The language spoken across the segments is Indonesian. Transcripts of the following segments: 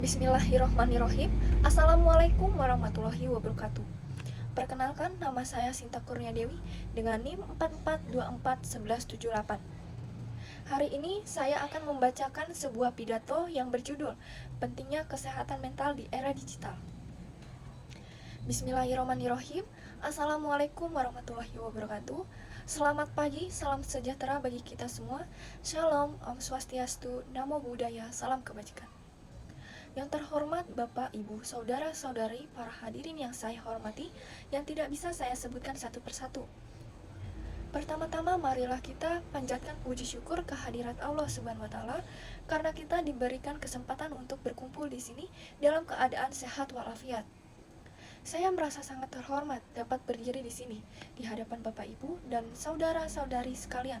Bismillahirrohmanirrohim. Assalamualaikum warahmatullahi wabarakatuh. Perkenalkan, nama saya Sinta Kurnia Dewi dengan NIM 44241178. Hari ini saya akan membacakan sebuah pidato yang berjudul Pentingnya Kesehatan Mental di Era Digital. Bismillahirrohmanirrohim. Assalamualaikum warahmatullahi wabarakatuh. Selamat pagi, salam sejahtera bagi kita semua. Shalom, Om Swastiastu, Namo Buddhaya, salam kebajikan. Yang terhormat Bapak, Ibu, Saudara-saudari, para hadirin yang saya hormati, yang tidak bisa saya sebutkan satu persatu. Pertama-tama marilah kita panjatkan puji syukur kehadirat Allah Subhanahu wa taala karena kita diberikan kesempatan untuk berkumpul di sini dalam keadaan sehat walafiat. Saya merasa sangat terhormat dapat berdiri di sini di hadapan Bapak, Ibu, dan saudara-saudari sekalian.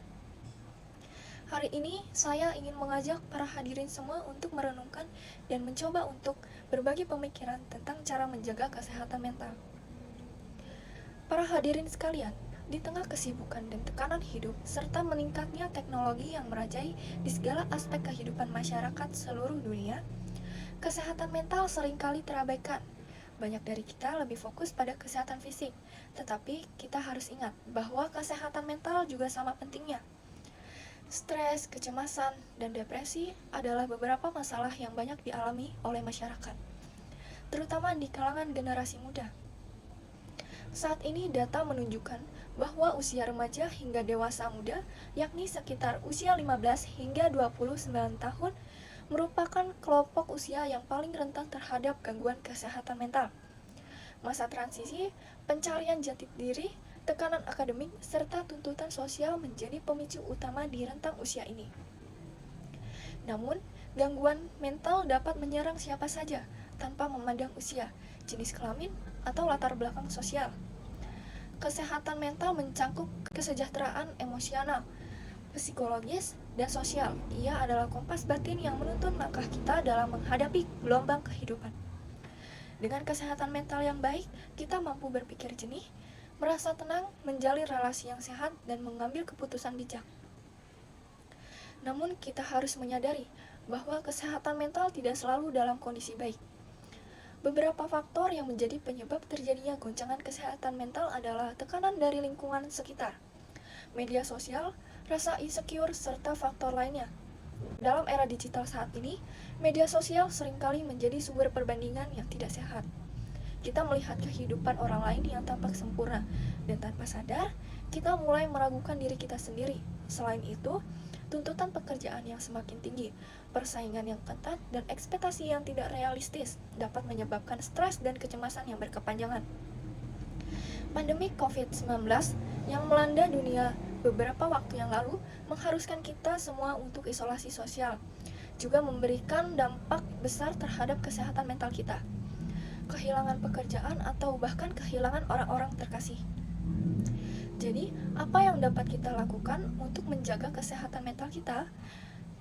Hari ini saya ingin mengajak para hadirin semua untuk merenungkan dan mencoba untuk berbagi pemikiran tentang cara menjaga kesehatan mental. Para hadirin sekalian, di tengah kesibukan dan tekanan hidup serta meningkatnya teknologi yang merajai di segala aspek kehidupan masyarakat seluruh dunia, kesehatan mental seringkali terabaikan. Banyak dari kita lebih fokus pada kesehatan fisik, tetapi kita harus ingat bahwa kesehatan mental juga sama pentingnya. Stres, kecemasan, dan depresi adalah beberapa masalah yang banyak dialami oleh masyarakat, terutama di kalangan generasi muda. Saat ini data menunjukkan bahwa usia remaja hingga dewasa muda, yakni sekitar usia 15 hingga 29 tahun, merupakan kelompok usia yang paling rentan terhadap gangguan kesehatan mental. Masa transisi, pencarian jati diri, tekanan akademik, serta tuntutan sosial menjadi pemicu utama di rentang usia ini. Namun, gangguan mental dapat menyerang siapa saja, tanpa memandang usia, jenis kelamin, atau latar belakang sosial. Kesehatan mental mencangkup kesejahteraan emosional, psikologis, dan sosial. Ia adalah kompas batin yang menuntun langkah kita dalam menghadapi gelombang kehidupan. Dengan kesehatan mental yang baik, kita mampu berpikir jernih, merasa tenang, menjalin relasi yang sehat, dan mengambil keputusan bijak. Namun, kita harus menyadari bahwa kesehatan mental tidak selalu dalam kondisi baik. Beberapa faktor yang menjadi penyebab terjadinya goncangan kesehatan mental adalah tekanan dari lingkungan sekitar, media sosial, rasa insecure, serta faktor lainnya. Dalam era digital saat ini, media sosial seringkali menjadi sumber perbandingan yang tidak sehat. Kita melihat kehidupan orang lain yang tampak sempurna, dan tanpa sadar, kita mulai meragukan diri kita sendiri. Selain itu, tuntutan pekerjaan yang semakin tinggi, persaingan yang ketat, dan ekspektasi yang tidak realistis dapat menyebabkan stres dan kecemasan yang berkepanjangan. Pandemi COVID-19 yang melanda dunia beberapa waktu yang lalu mengharuskan kita semua untuk isolasi sosial, juga memberikan dampak besar terhadap kesehatan mental kita. Kehilangan pekerjaan atau bahkan kehilangan orang-orang terkasih. Jadi, apa yang dapat kita lakukan untuk menjaga kesehatan mental kita?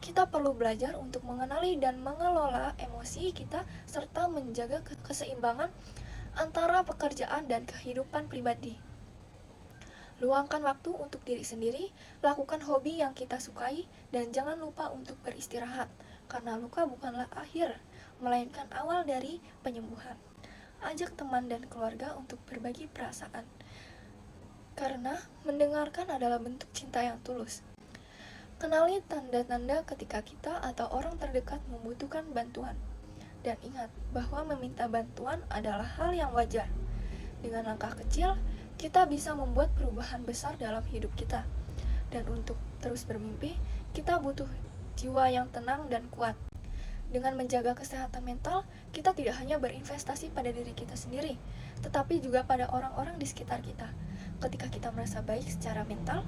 Kita perlu belajar untuk mengenali dan mengelola emosi kita serta menjaga keseimbangan antara pekerjaan dan kehidupan pribadi. Luangkan waktu untuk diri sendiri, lakukan hobi yang kita sukai, dan jangan lupa untuk beristirahat, karena luka bukanlah akhir, melainkan awal dari penyembuhan. Ajak teman dan keluarga untuk berbagi perasaan, karena mendengarkan adalah bentuk cinta yang tulus. Kenali tanda-tanda ketika kita atau orang terdekat membutuhkan bantuan, dan ingat bahwa meminta bantuan adalah hal yang wajar. Dengan langkah kecil, kita bisa membuat perubahan besar dalam hidup kita. Dan untuk terus bermimpi, kita butuh jiwa yang tenang dan kuat. Dengan menjaga kesehatan mental, kita tidak hanya berinvestasi pada diri kita sendiri, tetapi juga pada orang-orang di sekitar kita. Ketika kita merasa baik secara mental,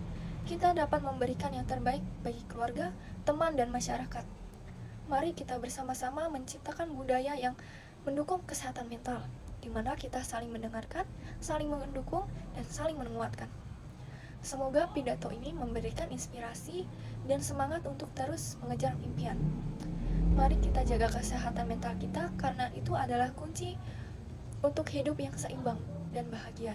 kita dapat memberikan yang terbaik bagi keluarga, teman, dan masyarakat. Mari kita bersama-sama menciptakan budaya yang mendukung kesehatan mental, di mana kita saling mendengarkan, saling mendukung, dan saling menguatkan. Semoga pidato ini memberikan inspirasi dan semangat untuk terus mengejar impian. Mari kita jaga kesehatan mental kita karena itu adalah kunci untuk hidup yang seimbang dan bahagia.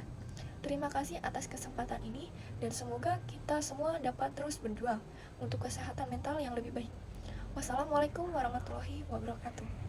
Terima kasih atas kesempatan ini dan semoga kita semua dapat terus berjuang untuk kesehatan mental yang lebih baik. Wassalamualaikum warahmatullahi wabarakatuh.